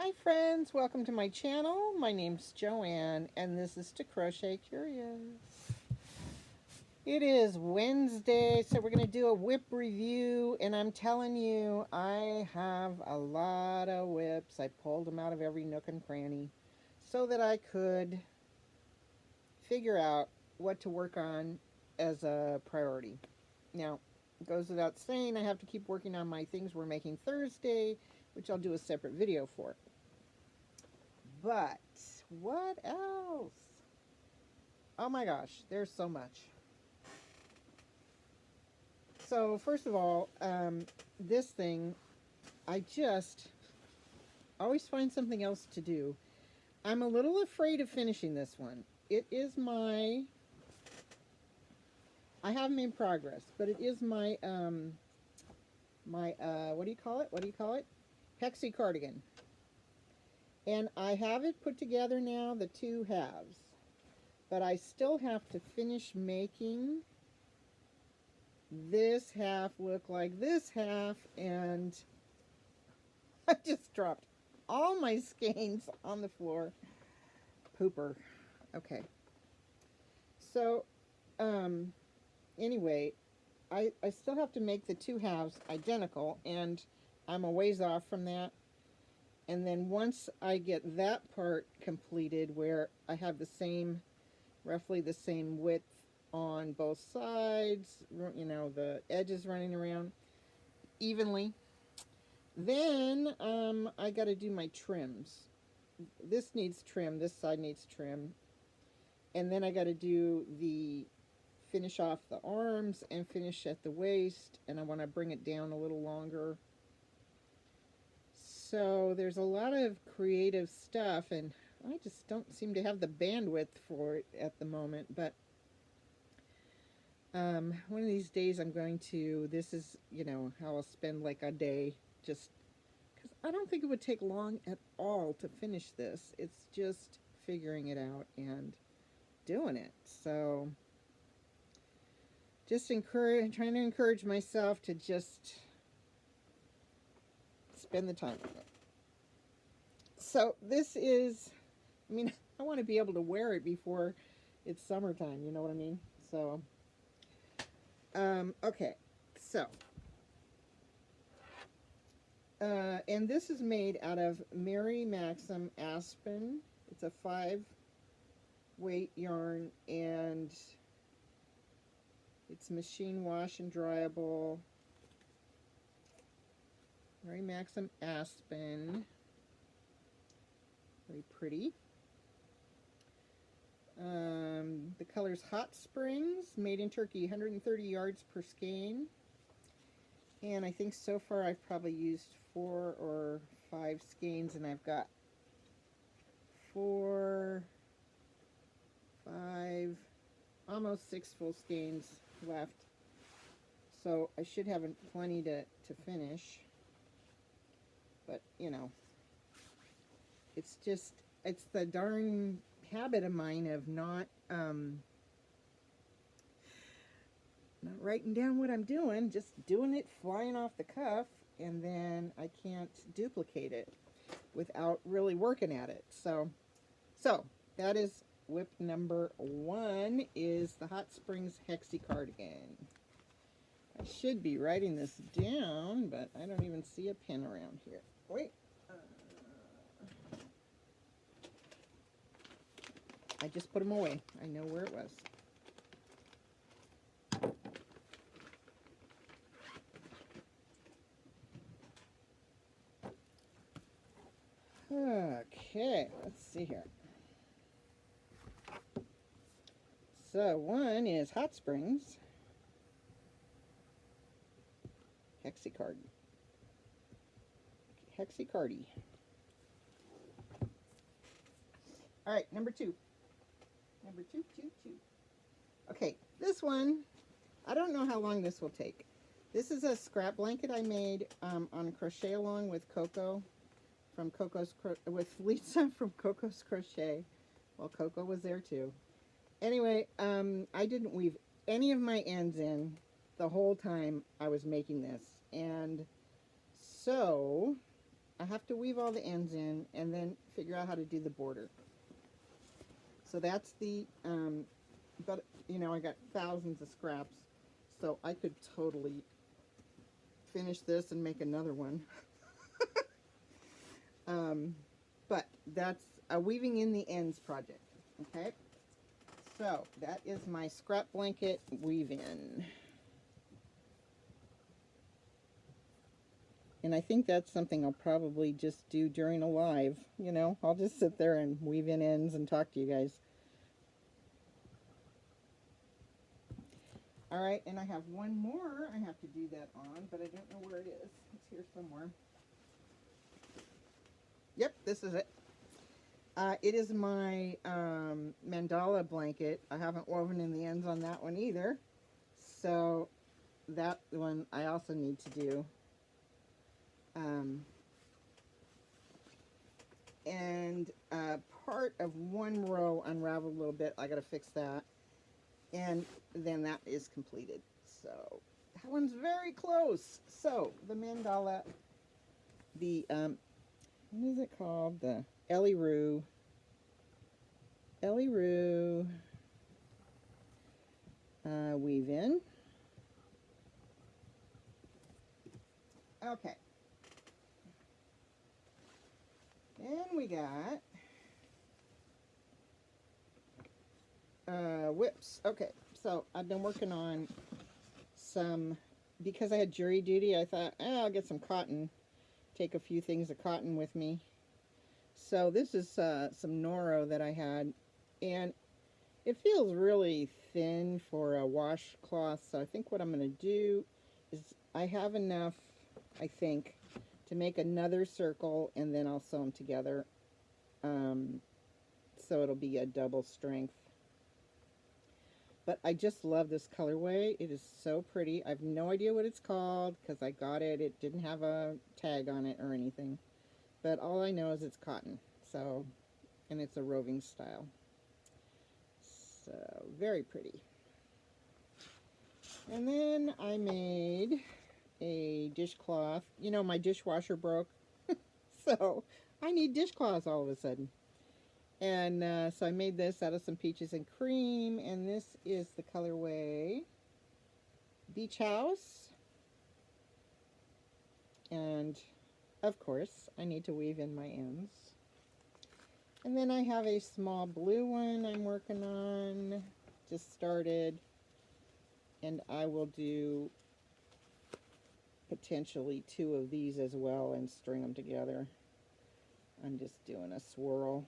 Hi friends, welcome to my channel. My name's Joanne and this is To Crochet Curious. It is Wednesday, so we're going to do a WIP review, and I'm telling you, I have a lot of WIPs. I pulled them out of every nook and cranny so that I could figure out what to work on as a priority. Now, it goes without saying, I have to keep working on my things we're making Thursday, which I'll do a separate video for. But what else? Oh my gosh, there's so much. So first of all, this thing, I just always find something else to do. I'm a little afraid of finishing this one. It is my, I have made progress, but it is my, what do you call it? What do you call it? Hexie cardigan. And I have it put together now, the two halves. But I still have to finish making this half look like this half, and I just dropped all my skeins on the floor. Pooper. Okay. So, anyway, I still have to make the two halves identical, and I'm a ways off from that. And then once I get that part completed where I have the same, roughly the same width on both sides, you know, the edges running around evenly, then I got to do my trims. This needs trim, this side needs trim, and then I got to do the finish off the arms and finish at the waist, and I want to bring it down a little longer. So there's a lot of creative stuff, and I just don't seem to have the bandwidth for it at the moment. But one of these days I'm going to, this is, you know, how I'll spend like a day, just because I don't think it would take long at all to finish this. It's just figuring it out and doing it. So just trying to encourage myself to just spend the time with it. So this is, I mean, I want to be able to wear it before it's summertime, you know what I mean? So, okay, so, and this is made out of Mary Maxim Aspen. It's a 5-weight yarn, and it's machine wash and dryable. Mary Maxim Aspen. Very pretty. The color's Hot Springs, made in Turkey, 130 yards per skein. And I think so far I've probably used 4 or 5 skeins, and I've got 4, 5, almost 6 full skeins left. So I should have plenty to finish. But, you know, it's just, it's the darn habit of mine of not writing down what I'm doing, just doing it flying off the cuff, and then I can't duplicate it without really working at it. So that is WIP number 1, is the Hot Springs Hexie cardigan. I should be writing this down, but I don't even see a pen around here. Wait. I just put them away. I know where it was. Okay, let's see here. So one is Hot Springs Hexie Cardi. All right, number 2. Number 2. Okay, this one, I don't know how long this will take. This is a scrap blanket I made on Crochet Along with Coco from with Lisa from Coco's Crochet. Well, Coco was there too. Anyway, I didn't weave any of my ends in the whole time I was making this, and so I have to weave all the ends in and then figure out how to do the border. So that's the, but you know, I got thousands of scraps, so I could totally finish this and make another one. But that's a weaving in the ends project. Okay, so that is my scrap blanket weave in. And I think that's something I'll probably just do during a live. You know, I'll just sit there and weave in ends and talk to you guys. All right, and I have one more I have to do that on, but I don't know where it is. It's here somewhere. Yep, this is it. It is my mandala blanket. I haven't woven in the ends on that one either. So that one I also need to do. And part of one row unraveled a little bit. I got to fix that. And then that is completed. So that one's very close. So the mandala, the, what is it called? The Ellie Roo. Weave in. Okay. Then we got WIPS. Okay, so I've been working on some, because I had jury duty, I thought, I'll get some cotton, take a few things of cotton with me. So this is some Noro that I had, and it feels really thin for a washcloth, so I think what I'm going to do is I have enough, I think, to make another circle, and then I'll sew them together, so it'll be a double strength. But I just love this colorway. It is so pretty. I have no idea what it's called because I got it. It didn't have a tag on it or anything. But all I know is it's cotton. So, and it's a roving style. So, very pretty. And then I made a dishcloth. You know, my dishwasher broke. So, I need dishcloths all of a sudden. And so I made this out of some peaches and cream, and this is the colorway Beach House. And of course, I need to weave in my ends. And then I have a small blue one I'm working on, just started, and I will do potentially 2 of these as well and string them together. I'm just doing a swirl.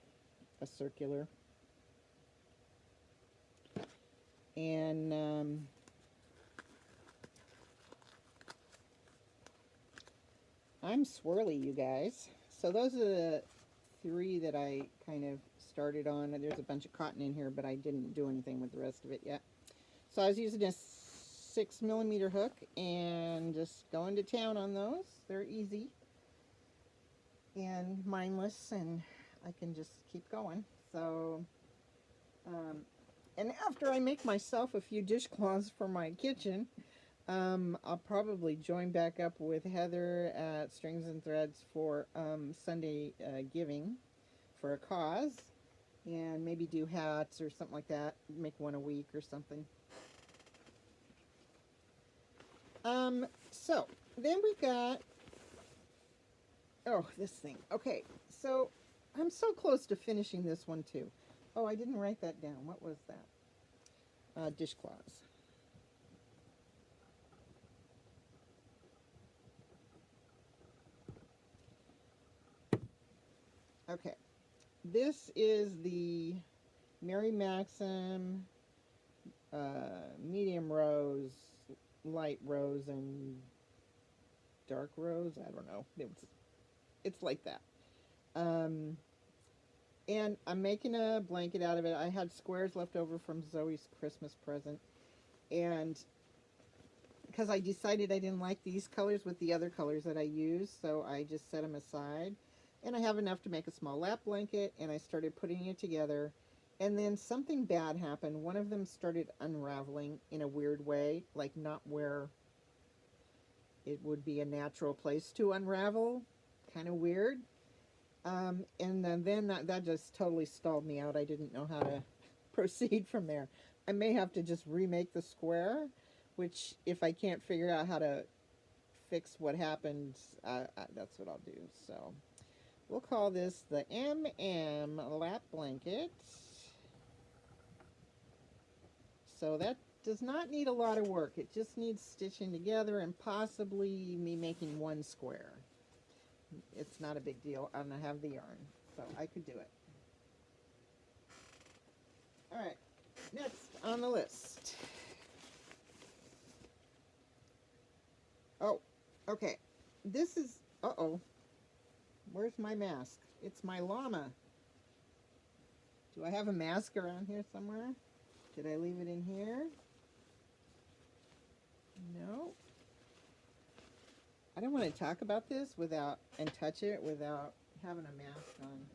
A circular, and I'm swirly, you guys. So those are the 3 that I kind of started on. There's a bunch of cotton in here, but I didn't do anything with the rest of it yet. So I was using a 6mm hook and just going to town on those. They're easy and mindless, and I can just keep going. So, and after I make myself a few dishcloths for my kitchen, I'll probably join back up with Heather at Strings and Threads for Sunday giving for a cause, and maybe do hats or something like that, make one a week or something. So then we got, oh, this thing. Okay, so I'm so close to finishing this one too. Oh, I didn't write that down. What was that? Dishcloths. Okay. This is the Mary Maxim medium rose, light rose, and dark rose. I don't know. It's like that. And I'm making a blanket out of it. I had squares left over from Zoe's Christmas present. And because I decided I didn't like these colors with the other colors that I used, so I just set them aside. And I have enough to make a small lap blanket, and I started putting it together. And then something bad happened. One of them started unraveling in a weird way, like not where it would be a natural place to unravel. Kind of weird. And then that just totally stalled me out. I didn't know how to proceed from there. I may have to just remake the square, which if I can't figure out how to fix what happened, that's what I'll do. So we'll call this the MM lap blanket. So that does not need a lot of work. It just needs stitching together and possibly me making one square. It's not a big deal, and I have the yarn, so I could do it. All right, next on the list. Oh, okay. This is, uh-oh. Where's my mask? It's my llama. Do I have a mask around here somewhere? Did I leave it in here? No. I don't want to talk about this without, and touch it without having a mask on.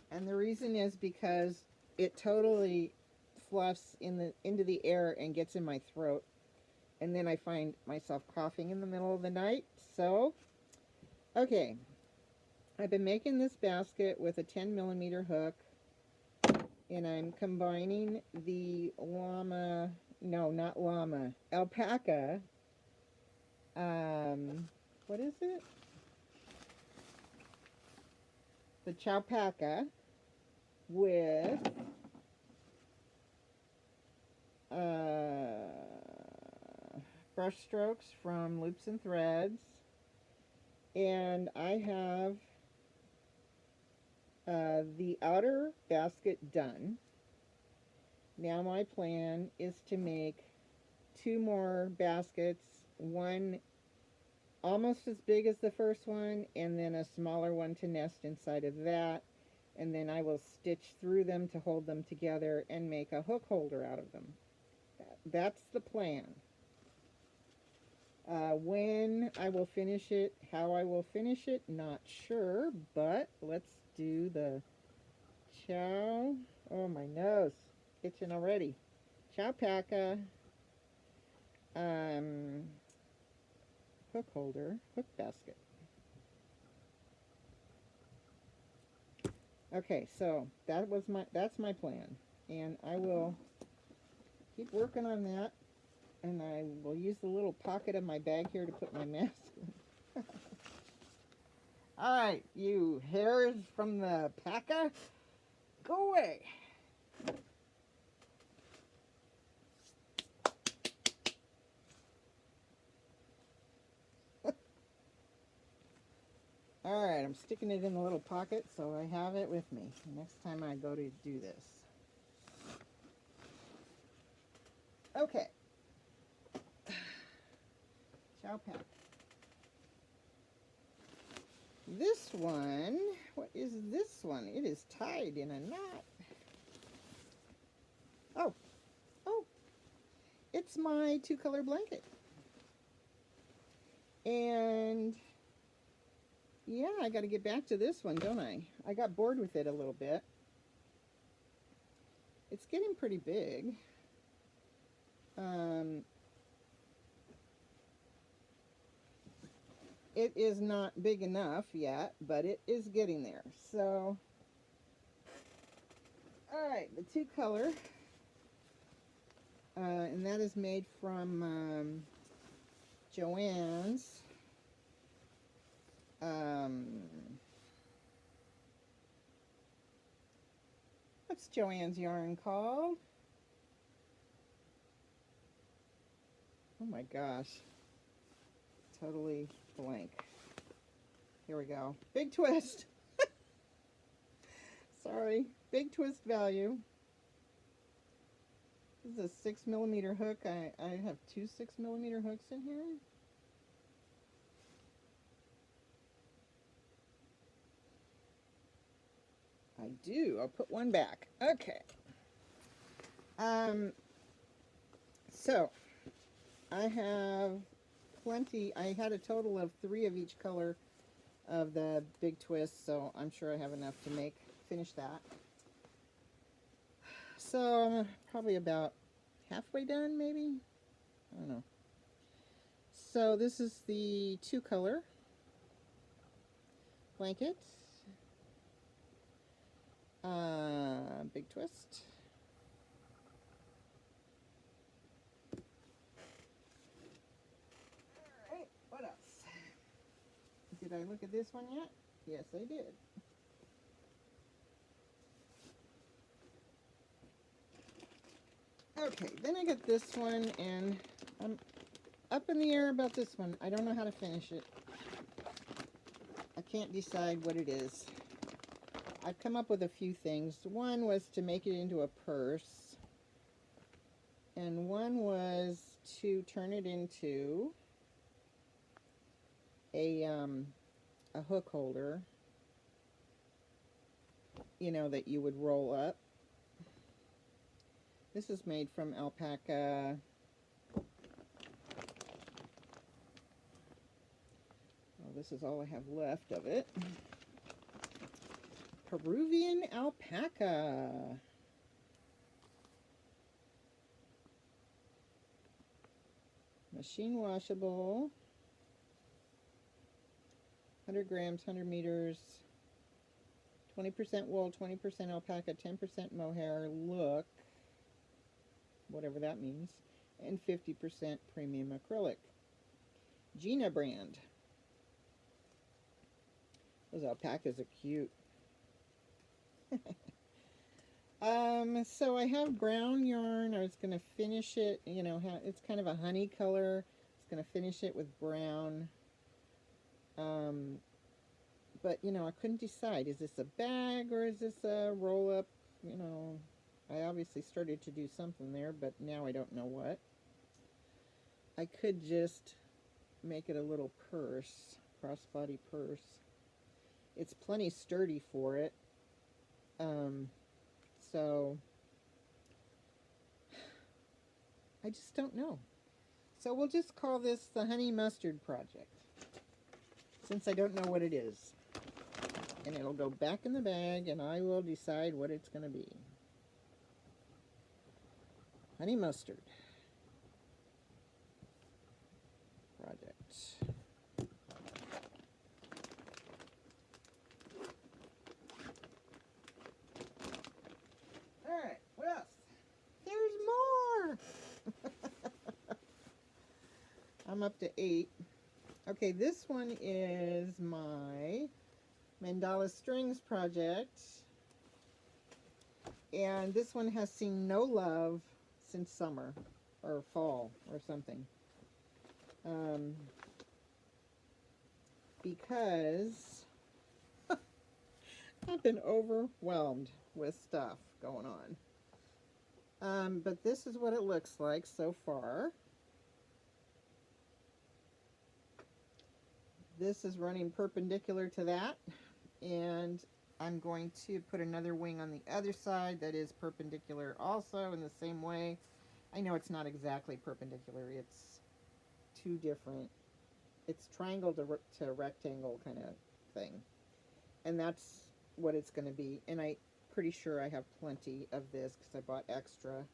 And the reason is because it totally fluffs into the air and gets in my throat. And then I find myself coughing in the middle of the night. So, okay. I've been making this basket with a 10mm hook. And I'm combining the llama, no, not llama, alpaca. What is it? The chowpaca with brush strokes from Loops and Threads. And I have the outer basket done. Now my plan is to make 2 more baskets, one almost as big as the first one, and then a smaller one to nest inside of that. And then I will stitch through them to hold them together and make a hook holder out of them. That's the plan. When I will finish it, how I will finish it, not sure, but let's do the chow. Oh, my nose, itching already. Chowpaca, hook holder, hook basket. Okay, so that's my plan, and I will keep working on that, and I will use the little pocket of my bag here to put my mask in. All right, you hairs from the paca, go away. All right, I'm sticking it in the little pocket so I have it with me next time I go to do this. Okay. Chow pack. This one, what is this one? It is tied in a knot. Oh, it's my 2-color blanket. And yeah, I got to get back to this one, don't I? I got bored with it a little bit. It's getting pretty big. It is not big enough yet, but it is getting there. So, all right, the 2-color, and that is made from Joann's. What's Joann's yarn called? Oh my gosh, totally blank. Here we go. Big twist. Sorry, big twist value. This is a 6mm hook. I have 2 6mm hooks in here. I do. I'll put one back. Okay. So I have plenty. I had a total of 3 of each color of the big twist, so I'm sure I have enough to finish that. So I'm probably about halfway done, maybe? I don't know. So this is the 2-color. blanket. Big twist. Alright, what else? Did I look at this one yet? Yes, I did. Okay, then I got this one, and I'm up in the air about this one. I don't know how to finish it. I can't decide what it is. I've come up with a few things. One was to make it into a purse, and one was to turn it into a hook holder, you know, that you would roll up. This is made from alpaca. Oh, this is all I have left of it. Peruvian alpaca. Machine washable. 100 grams, 100 meters. 20% wool, 20% alpaca, 10% mohair. Look. Whatever that means, and 50% premium acrylic. Gina brand. Those alpacas are cute. So I have brown yarn. I was going to finish it, you know, it's kind of a honey color. I was going to finish it with brown. But, you know, I couldn't decide. Is this a bag or is this a roll-up, you know? I obviously started to do something there, but now I don't know what. I could just make it a little purse, crossbody purse. It's plenty sturdy for it. So I just don't know. So we'll just call this the Honey Mustard Project, since I don't know what it is. And it'll go back in the bag, and I will decide what it's going to be. Honey Mustard Project. Alright, what else? There's more! I'm up to 8. Okay, this one is my Mandala Strings project. And this one has seen no love since summer or fall or something. Because I've been overwhelmed with stuff going on. But this is what it looks like so far. This is running perpendicular to that, and I'm going to put another wing on the other side that is perpendicular also in the same way. I know it's not exactly perpendicular, it's two different, it's triangle to rectangle kind of thing. And that's what it's going to be. And I'm pretty sure I have plenty of this because I bought extra.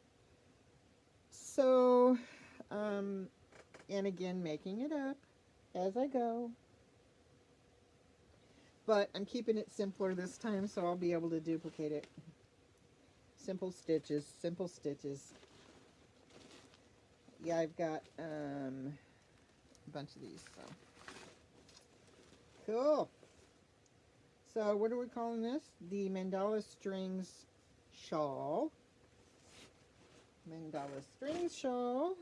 So, and again, making it up as I go. But I'm keeping it simpler this time, so I'll be able to duplicate it. Simple stitches, simple stitches. Yeah, I've got a bunch of these, so. Cool. So what are we calling this? The Mandala Strings Shawl. Mandala Strings Shawl.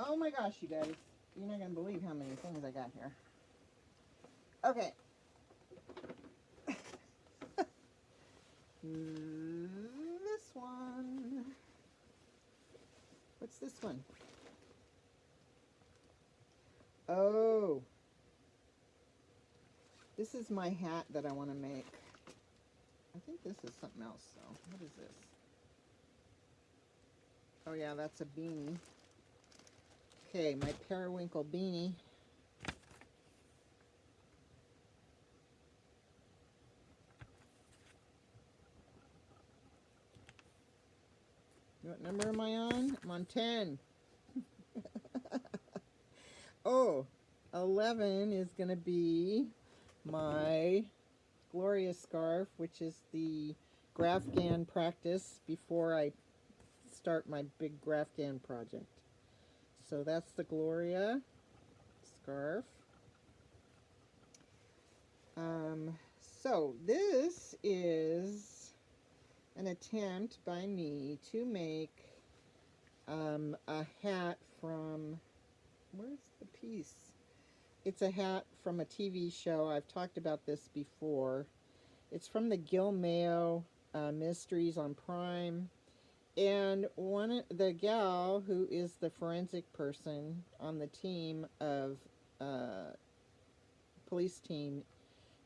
Oh my gosh, you guys. You're not going to believe how many things I got here. Okay. This one. What's this one? Oh, this is my hat that I want to make. I think this is something else, though. What is this? Oh, yeah, that's a beanie. Okay, my periwinkle beanie. What number am I on? I'm on 10. Oh, 11 is going to be my Gloria scarf, which is the Grafgan practice before I start my big Grafgan project. So that's the Gloria scarf. So this is an attempt by me to make a hat from, where's the piece? It's a hat from a TV show. I've talked about this before. It's from the Gil Mayo Mysteries on Prime. And the gal who is the forensic person on the team of police team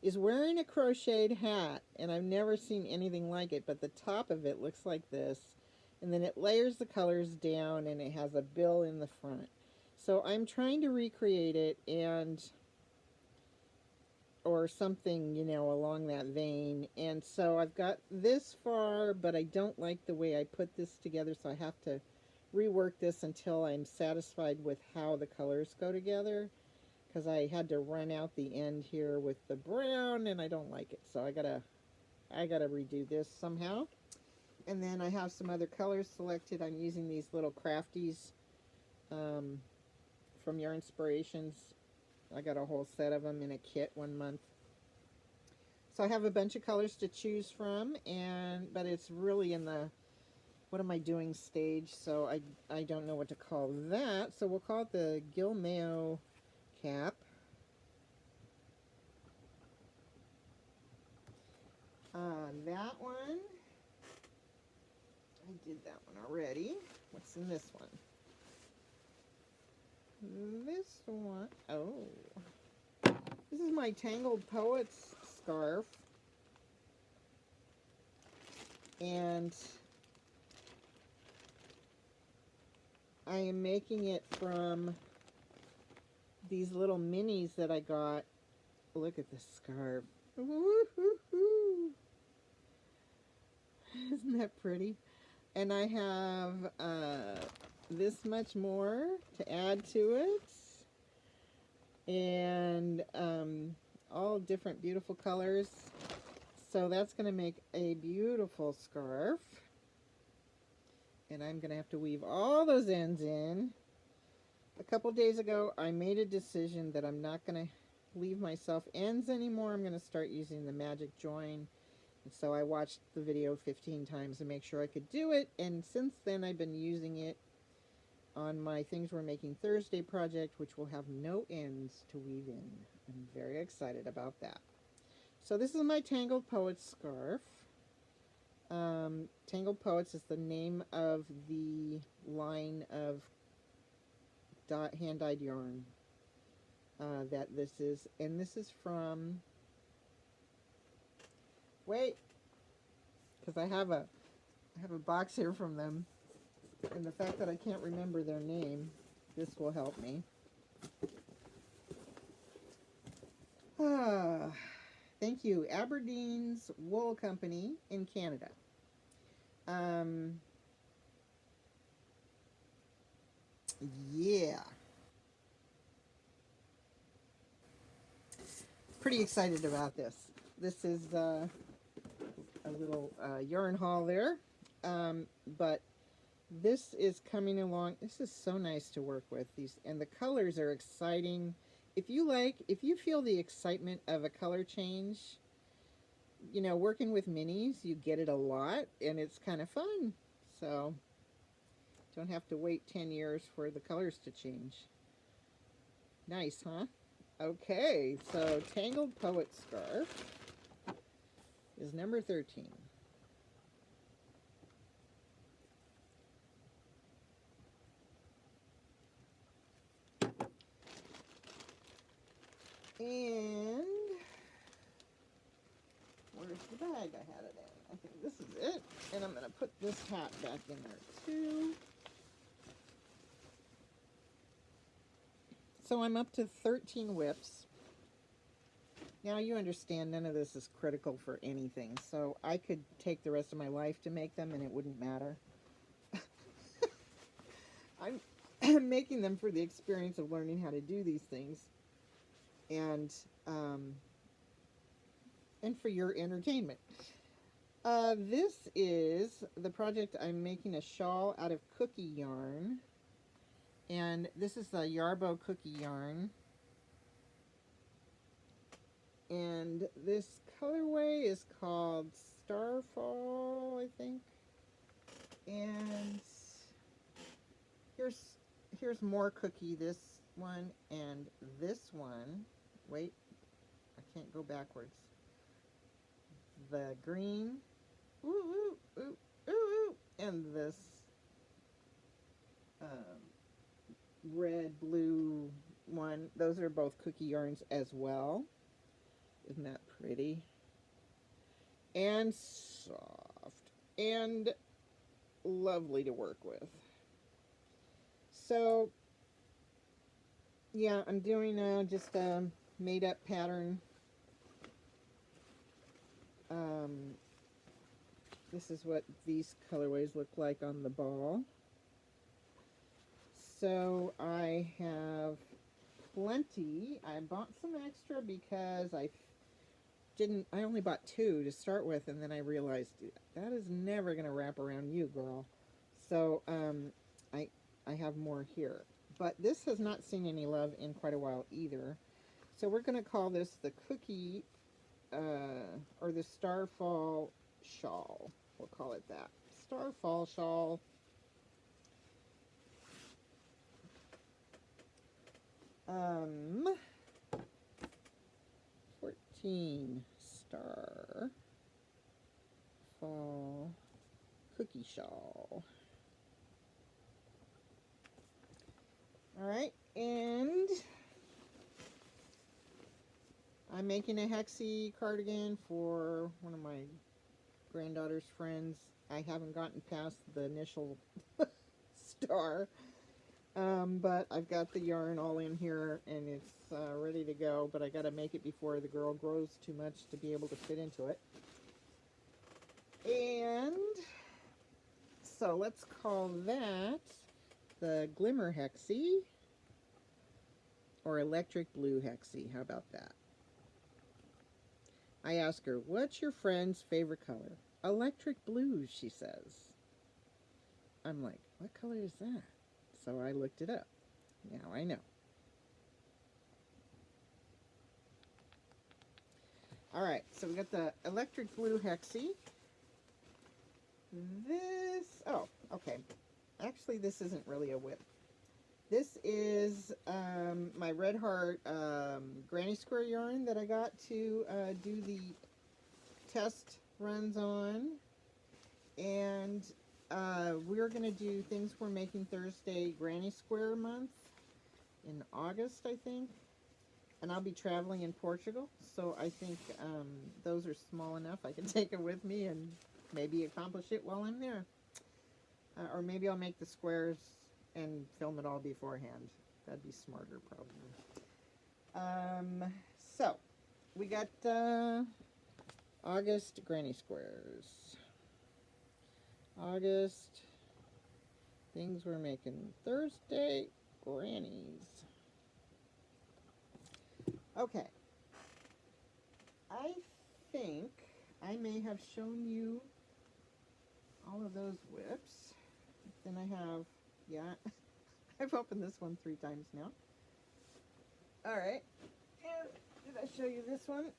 is wearing a crocheted hat, and I've never seen anything like it, but the top of it looks like this, and then it layers the colors down, and it has a bill in the front. So I'm trying to recreate it, or something, you know, along that vein. And so I've got this far, but I don't like the way I put this together, so I have to rework this until I'm satisfied with how the colors go together, because I had to run out the end here with the brown, and I don't like it. So I gotta redo this somehow. And then I have some other colors selected. I'm using these little crafties from Your Inspirations. I got a whole set of them in a kit 1 month. So I have a bunch of colors to choose from, but it's really in the what am I doing stage, so I don't know what to call that. So we'll call it the Gil Mayo cap. That one, I did that one already. What's in this one? This one, oh, this is my Tangled Poets scarf, and I am making it from these little minis that I got. Look at this scarf. Woo-hoo-hoo. Isn't that pretty? And I have this much more to add to it, and all different beautiful colors. So that's going to make a beautiful scarf, and I'm going to have to weave all those ends in. A couple days ago I made a decision that I'm not going to leave myself ends anymore. I'm going to start using the magic join. And so I watched the video 15 times to make sure I could do it, and since then I've been using it on my Things We're Making Thursday project, which will have no ends to weave in. I'm very excited about that. So this is my Tangled Poets scarf. Tangled Poets is the name of the line of hand-dyed yarn that this is, and this is from, wait, because I have a box here from them, and the fact that I can't remember their name, this will help me. Thank you, Aberdeen's Wool Company in Canada. Yeah. Pretty excited about this. This is a little yarn haul there. But this is coming along. This is so nice to work with. And the colors are exciting. If you feel the excitement of a color change, you know, working with minis, you get it a lot, and it's kind of fun. So don't have to wait 10 years for the colors to change. Nice, huh? Okay, so Tangled Poet Scarf is number 13. And where's the bag I had it in? I think this is it. And I'm going to put this hat back in there too. So I'm up to 13 WIPs. Now you understand none of this is critical for anything. So I could take the rest of my life to make them and it wouldn't matter. I'm making them for the experience of learning how to do these things. And for your entertainment. This is the project. I'm making a shawl out of cookie yarn. And this is the Yarbo cookie yarn. And this colorway is called Starfall, I think. And here's more cookie, this one and this one. Wait, I can't go backwards. The green, ooh, ooh, ooh, ooh, ooh, and this red, blue one. Those are both cookie yarns as well. Isn't that pretty? And soft and lovely to work with. So, yeah, I'm doing just a made-up pattern. This is what these colorways look like on the ball. So I have plenty. I bought some extra because I only bought 2 to start with, and then I realized that is never going to wrap around you, girl. So I have more here. But this has not seen any love in quite a while either. So we're going to call this the cookie, or the Starfall shawl. We'll call it that. Starfall shawl. Um, 14 star fall cookie shawl. All right, and I'm making a hexie cardigan for one of my granddaughter's friends. I haven't gotten past the initial star, but I've got the yarn all in here and it's ready to go, but I got to make it before the girl grows too much to be able to fit into it. And so let's call that the Glimmer Hexie, or Electric Blue Hexie. How about that? I ask her, what's your friend's favorite color? Electric blue, she says. I'm like, what color is that? So I looked it up. Now I know. Alright, so we got the Electric Blue Hexie. This, oh, okay. Actually, this isn't really a WIP. This is my Red Heart Granny Square yarn that I got to do the test runs on. And we're going to do Things We're Making Thursday Granny Square month in August, I think. And I'll be traveling in Portugal, so I think those are small enough. I can take it with me and maybe accomplish it while I'm there. Or maybe I'll make the squares and film it all beforehand. That'd be smarter, probably. So, we got August Granny Squares. August, Things We're Making Thursday Grannies. Okay. I think I may have shown you all of those WIPs. Then I have, yeah, I've opened this one 3 times now. All right. And did I show you this one?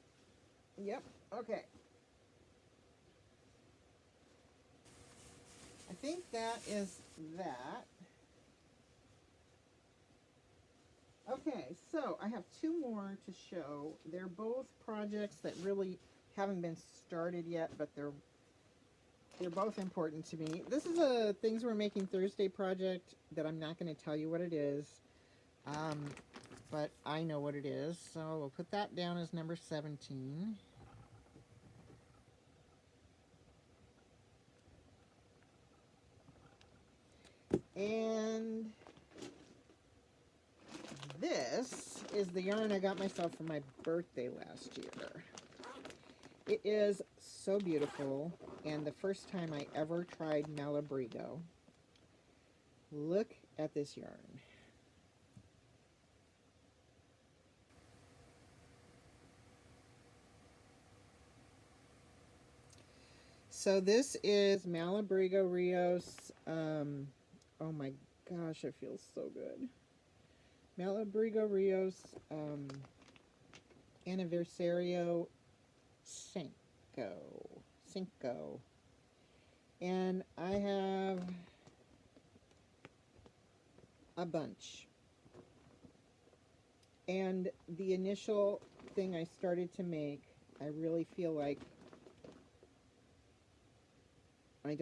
Yep. Okay. I think that is that. Okay, so I have 2 more to show. They're both projects that really haven't been started yet, but they're both important to me. This is a Things We're Making Thursday project that I'm not going to tell you what it is. but I know what it is, so we'll put that down as number 17. And this is the yarn I got myself for my birthday last year. It is so beautiful, and the first time I ever tried Malabrigo. Look at this yarn. So this is Malabrigo Rios. Oh my gosh, it feels so good. Malabrigo Rios Anniversario Cinco. And I have a bunch. And the initial thing I started to make, I really feel like I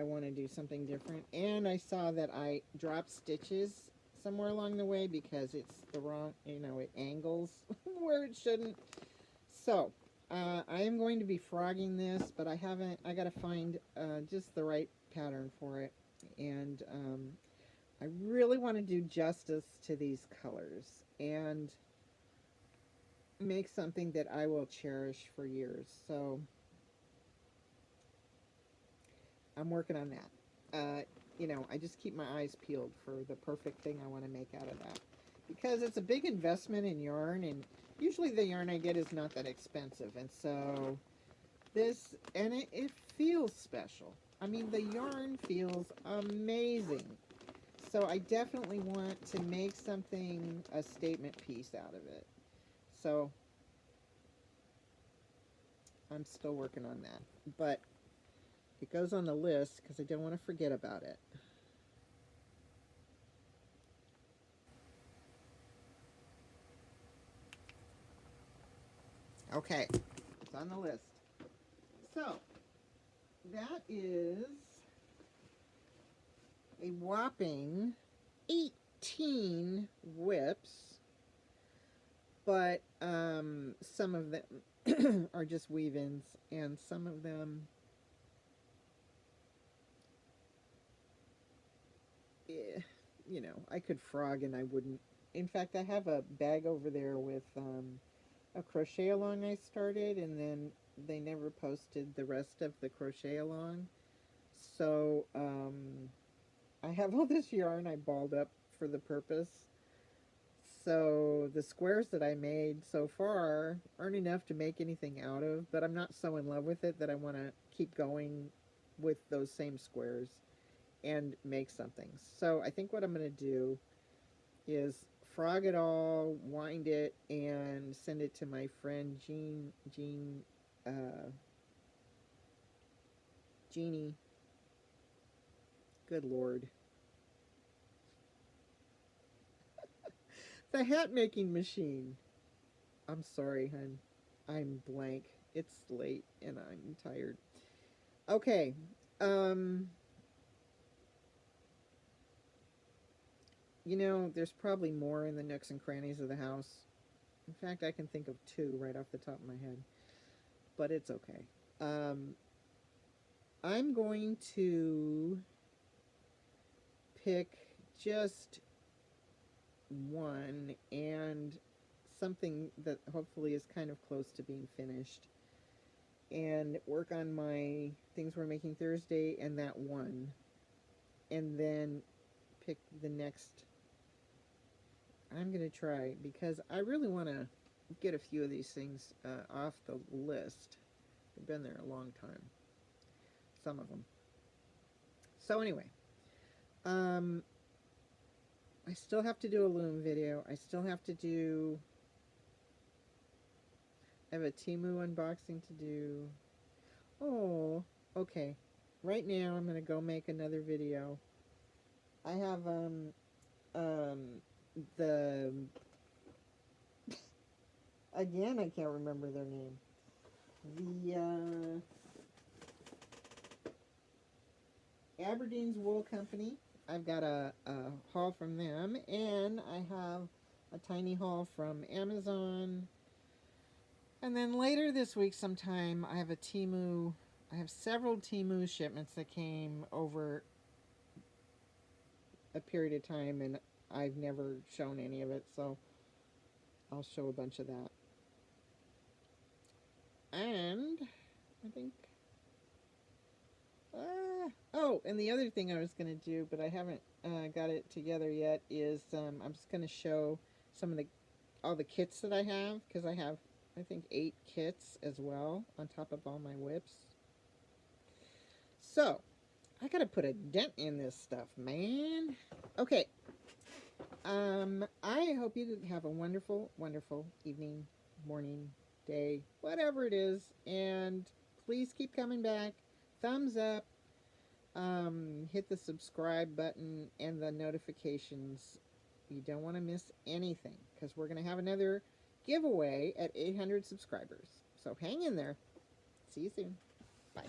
want to do something different. And I saw that I dropped stitches somewhere along the way because it's the wrong, it angles where it shouldn't. So, I am going to be frogging this, but I got to find just the right pattern for it. And I really want to do justice to these colors and make something that I will cherish for years. So, I'm working on that. I just keep my eyes peeled for the perfect thing I want to make out of that. Because it's a big investment in yarn, and usually the yarn I get is not that expensive. And so it feels special. I mean, the yarn feels amazing. So I definitely want to make something, a statement piece out of it. So I'm still working on that. But it goes on the list because I don't want to forget about it. Okay, it's on the list. So, that is a whopping 18 WIPs, but some of them are just weave-ins, and some of them I could frog and I wouldn't. In fact, I have a bag over there with a crochet along I started, and then they never posted the rest of the crochet along. So I have all this yarn I balled up for the purpose. So the squares that I made so far aren't enough to make anything out of, but I'm not so in love with it that I want to keep going with those same squares and make something. So I think what I'm going to do is frog it all, wind it, and send it to my friend Jeannie. Good Lord. The hat making machine. I'm sorry, hun. I'm blank. It's late and I'm tired. Okay. There's probably more in the nooks and crannies of the house. In fact, I can think of two right off the top of my head. But it's okay. I'm going to pick just one and something that hopefully is kind of close to being finished, and work on my things we're making Thursday and that one, and then pick the next. I'm going to try because I really want to get a few of these things off the list. They've been there a long time, some of them. So anyway, I still have to do a loom video. I still have to do, I have a Temu unboxing to do. Oh, okay. Right now I'm going to go make another video. I have the again, I can't remember their name. The Aberdeen's Wool Company I've got a haul from them, and I have a tiny haul from Amazon. And then later this week sometime, I have several Temu shipments that came over a period of time, and I've never shown any of it, so I'll show a bunch of that. And I think, oh, and the other thing I was going to do, but I haven't got it together yet, is I'm just going to show some of all the kits that I have, because I have, I think, 8 kits as well on top of all my WIPS. So I gotta put a dent in this stuff, man. Okay. I hope you have a wonderful, wonderful evening, morning, day, whatever it is, and please keep coming back. Thumbs up. Hit the subscribe button and the notifications. You don't want to miss anything, because we're going to have another giveaway at 800 subscribers. So hang in there. See you soon. Bye.